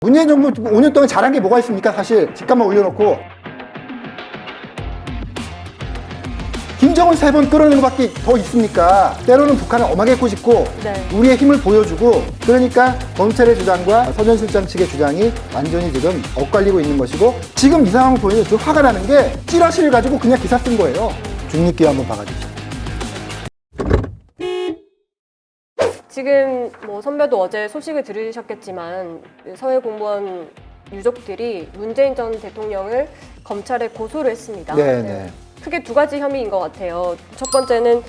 문재인 정부 5년 동안 잘한 게 뭐가 있습니까? 사실 집값만 올려놓고 김정은 3번 끌어내는 것밖에 더 있습니까? 때로는 북한을 엄하게 꼬집고 우리의 힘을 보여주고, 그러니까 검찰의 주장과 서 전 실장 측의 주장이 완전히 지금 엇갈리고 있는 것이고, 지금 이 상황을 보면 좀 화가 나는 게 찌라시를 가지고 그냥 기사 쓴 거예요. 중립기회 한번 봐가지고. 지금 선배도 어제 소식을 들으셨겠지만 서해 공무원 유족들이 문재인 전 대통령을 검찰에 고소를 했습니다. 네네. 크게 두 가지 혐의인 것 같아요. 첫 번째는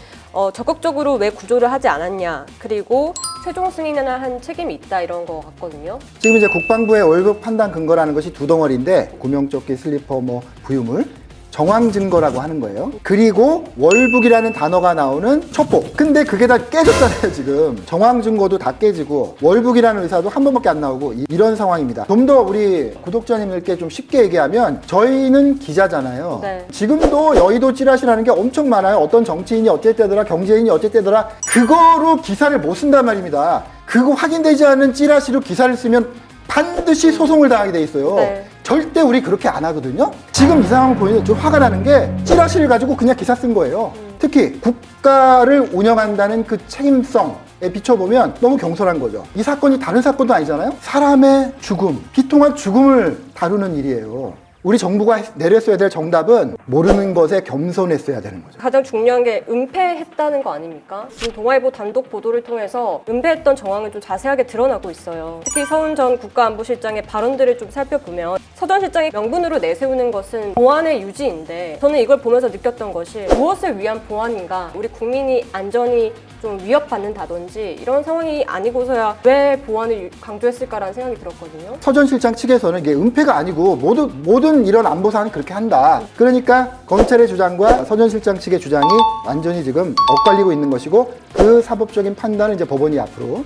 적극적으로 왜 구조를 하지 않았냐, 그리고 최종 승인을 한 책임이 있다, 이런 거 같거든요. 지금 이제 국방부의 월북 판단 근거라는 것이 두 덩어리인데, 구명조끼, 슬리퍼, 부유물, 정황 증거라고 하는 거예요. 그리고 월북이라는 단어가 나오는 첩보. 근데 그게 다 깨졌잖아요, 지금. 정황 증거도 다 깨지고 월북이라는 의사도 한 번밖에 안 나오고 이런 상황입니다. 좀 더 우리 구독자님들께 좀 쉽게 얘기하면, 저희는 기자잖아요. 네. 지금도 여의도 찌라시라는 게 엄청 많아요. 어떤 정치인이 어쨌대더라, 경제인이 어쨌대더라. 그거로 기사를 못 쓴단 말입니다. 그거 확인되지 않은 찌라시로 기사를 쓰면 반드시 소송을 당하게 돼 있어요. 네. 절대 우리 그렇게 안 하거든요. 지금 이 상황을 보면 좀 화가 나는 게 찌라시를 가지고 그냥 기사 쓴 거예요. 특히 국가를 운영한다는 그 책임성에 비춰보면 너무 경솔한 거죠. 이 사건이 다른 사건도 아니잖아요. 사람의 죽음, 비통한 죽음을 다루는 일이에요. 우리 정부가 내렸어야 될 정답은 모르는 것에 겸손했어야 되는 거죠. 가장 중요한 게 은폐했다는 거 아닙니까? 지금 동아일보 단독 보도를 통해서 은폐했던 정황은 좀 자세하게 드러나고 있어요. 특히 서훈 전 국가안보실장의 발언들을 좀 살펴보면, 서 전 실장이 명분으로 내세우는 것은 보안의 유지인데, 저는 이걸 보면서 느꼈던 것이 무엇을 위한 보안인가, 우리 국민이 안전이 좀 위협받는다든지 이런 상황이 아니고서야 왜 보안을 강조했을까라는 생각이 들었거든요. 서 전 실장 측에서는 이게 은폐가 아니고 모든 이런 안보 사안은 그렇게 한다. 그러니까 검찰의 주장과 서 전 실장 측의 주장이 완전히 지금 엇갈리고 있는 것이고, 그 사법적인 판단을 이제 법원이 앞으로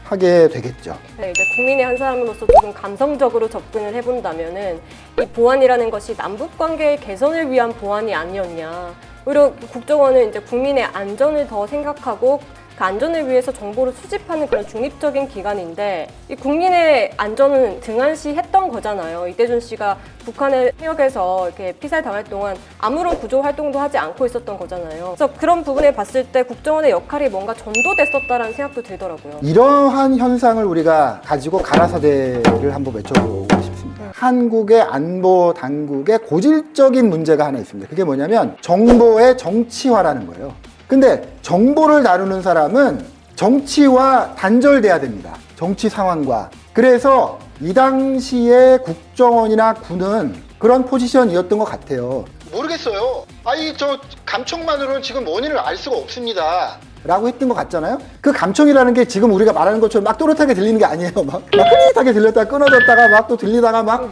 하게 되겠죠. 네, 이제 국민의 한 사람으로서 조금 감성적으로 접근을 해본다면은, 이 보안이라는 것이 남북 관계의 개선을 위한 보안이 아니었냐. 오히려 국정원은 이제 국민의 안전을 더 생각하고 그 안전을 위해서 정보를 수집하는 그런 중립적인 기관인데, 이 국민의 안전은 등한시했던 거잖아요. 이대준 씨가 북한의 해역에서 이렇게 피살 당할 동안 아무런 구조 활동도 하지 않고 있었던 거잖아요. 그래서 그런 부분에 봤을 때 국정원의 역할이 뭔가 전도됐었다라는 생각도 들더라고요. 이러한 현상을 우리가 가지고 가라사대를 한번 외쳐보고 싶습니다. 한국의 안보 당국의 고질적인 문제가 하나 있습니다. 그게 뭐냐면 정보의 정치화라는 거예요. 근데 정보를 다루는 사람은 정치와 단절돼야 됩니다. 정치 상황과. 그래서 이 당시에 국정원이나 군은 그런 포지션이었던 것 같아요. 모르겠어요. 저 감청만으로는 지금 원인을 알 수가 없습니다. 라고 했던 것 같잖아요. 그 감청이라는 게 지금 우리가 말하는 것처럼 막 또렷하게 들리는 게 아니에요. 막 흐릿하게 들렸다가 끊어졌다가 막 또 들리다가 막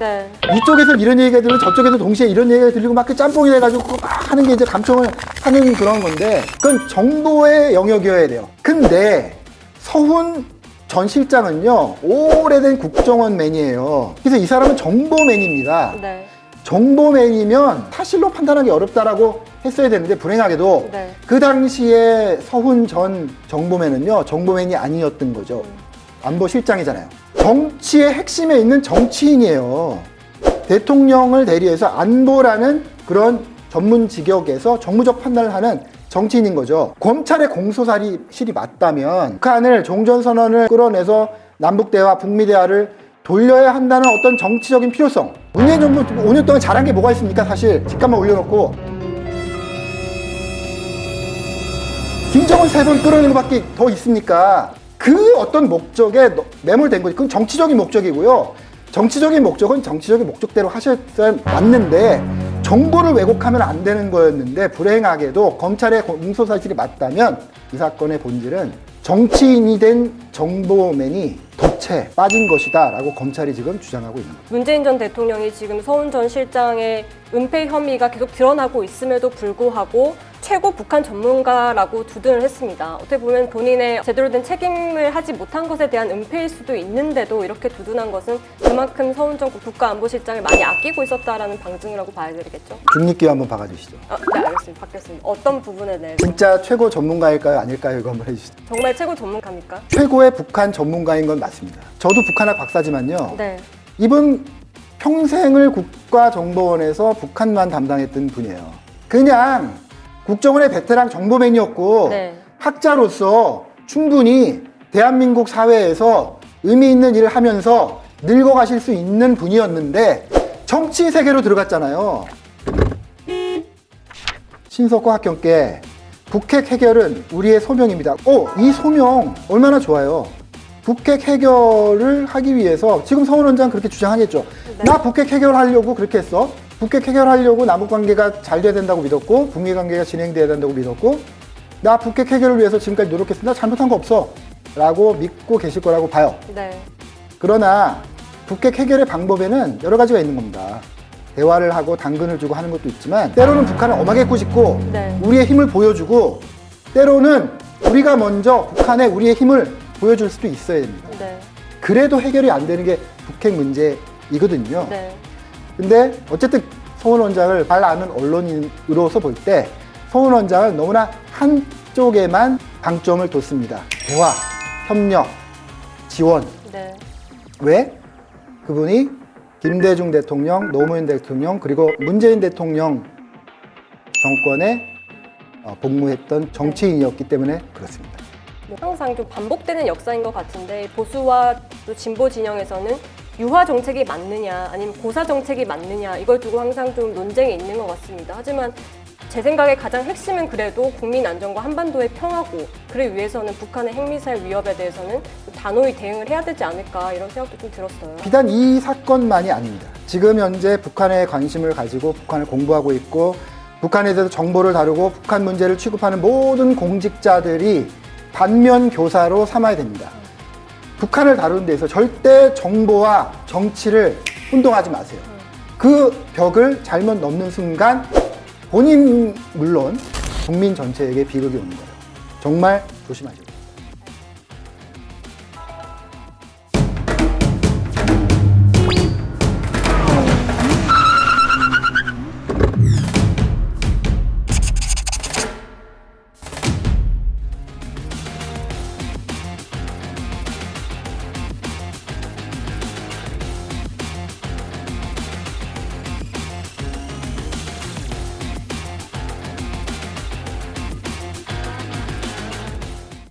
이쪽에서 이런 얘기가 들리고 저쪽에서 동시에 이런 얘기가 들리고 막 그 짬뽕이 돼가지고 막 하는 게 이제 감청을 하는 그런 건데, 그건 정보의 영역이어야 돼요. 근데 서훈 전 실장은요, 오래된 국정원맨이에요. 그래서 이 사람은 정보맨입니다. 네. 정보맨이면 사실로 판단하기 어렵다라고 했어야 되는데, 불행하게도 그 당시에 서훈 전 정보맨은요, 정보맨이 아니었던 거죠. 안보실장이잖아요. 정치의 핵심에 있는 정치인이에요. 대통령을 대리해서 안보라는 그런 전문 직역에서 정무적 판단을 하는 정치인인 거죠. 검찰의 공소사실이 맞다면 북한을 종전선언을 끌어내서 남북대화, 북미대화를 돌려야 한다는 어떤 정치적인 필요성. 문재인 정부 5년 동안 잘한 게 뭐가 있습니까? 사실 집값만 올려놓고 김정은 3번 끌어내는 것밖에 더 있습니까? 그 어떤 목적에 매몰된 거지. 그건 정치적인 목적이고요. 정치적인 목적은 정치적인 목적대로 하셨어야 맞는데, 정보를 왜곡하면 안 되는 거였는데, 불행하게도 검찰의 공소사실이 맞다면 이 사건의 본질은 정치인이 된 정보맨이 덫에 빠진 것이다 라고 검찰이 지금 주장하고 있는 거죠. 문재인 전 대통령이 지금 서훈 전 실장의 은폐 혐의가 계속 드러나고 있음에도 불구하고 최고 북한 전문가라고 두둔을 했습니다. 어떻게 보면 본인의 제대로 된 책임을 하지 못한 것에 대한 은폐일 수도 있는데도 이렇게 두둔한 것은 그만큼 서훈정 국가안보실장을 많이 아끼고 있었다라는 방증이라고 봐야 되겠죠. 중립기호 한번 박아주시죠. 네, 알겠습니다. 받겠습니다. 어떤 부분에 대해서? 진짜 최고 전문가일까요? 아닐까요? 이거 한번 해주시죠. 정말 최고 전문가입니까? 최고의 북한 전문가인 건 맞습니다. 저도 북한학 박사지만요. 네. 이분 평생을 국가정보원에서 북한만 담당했던 분이에요. 그냥 국정원의 베테랑 정보맨이었고 네. 학자로서 충분히 대한민국 사회에서 의미 있는 일을 하면서 늙어가실 수 있는 분이었는데 정치 세계로 들어갔잖아요. 신석호 학경께 북핵 해결은 우리의 소명입니다. 이 소명 얼마나 좋아요. 북핵 해결을 하기 위해서 지금 서훈 원장 그렇게 주장하겠죠. 네. 나 북핵 해결하려고 그렇게 했어. 북핵 해결하려고 남북관계가 잘 돼야 된다고 믿었고 북미관계가 진행돼야 된다고 믿었고 나 북핵 해결을 위해서 지금까지 노력했습니다. 잘못한 거 없어 라고 믿고 계실 거라고 봐요. 네. 그러나 북핵 해결의 방법에는 여러 가지가 있는 겁니다. 대화를 하고 당근을 주고 하는 것도 있지만 때로는 북한을 엄하게 꾸짖고 네. 우리의 힘을 보여주고 때로는 우리가 먼저 북한에 우리의 힘을 보여줄 수도 있어야 됩니다. 네. 그래도 해결이 안 되는 게 북핵 문제이거든요. 네. 근데 어쨌든 서훈 원장을 잘 아는 언론인으로서 볼 때 서훈 원장은 너무나 한쪽에만 방점을 뒀습니다. 대화, 협력, 지원. 네. 왜? 그분이 김대중 대통령, 노무현 대통령, 그리고 문재인 대통령 정권에 복무했던 정치인이었기 때문에 그렇습니다. 항상 좀 반복되는 역사인 것 같은데 보수와 또 진보 진영에서는 유화 정책이 맞느냐 아니면 고사 정책이 맞느냐 이걸 두고 항상 좀 논쟁이 있는 것 같습니다. 하지만 제 생각에 가장 핵심은 그래도 국민 안전과 한반도의 평화고 그를 위해서는 북한의 핵미사일 위협에 대해서는 단호히 대응을 해야 되지 않을까 이런 생각도 좀 들었어요. 비단 이 사건만이 아닙니다. 지금 현재 북한에 관심을 가지고 북한을 공부하고 있고 북한에 대해서 정보를 다루고 북한 문제를 취급하는 모든 공직자들이 반면 교사로 삼아야 됩니다. 북한을 다루는 데서 절대 정보와 정치를 혼동하지 마세요. 그 벽을 잘못 넘는 순간 본인 물론 국민 전체에게 비극이 오는 거예요. 정말 조심하세요.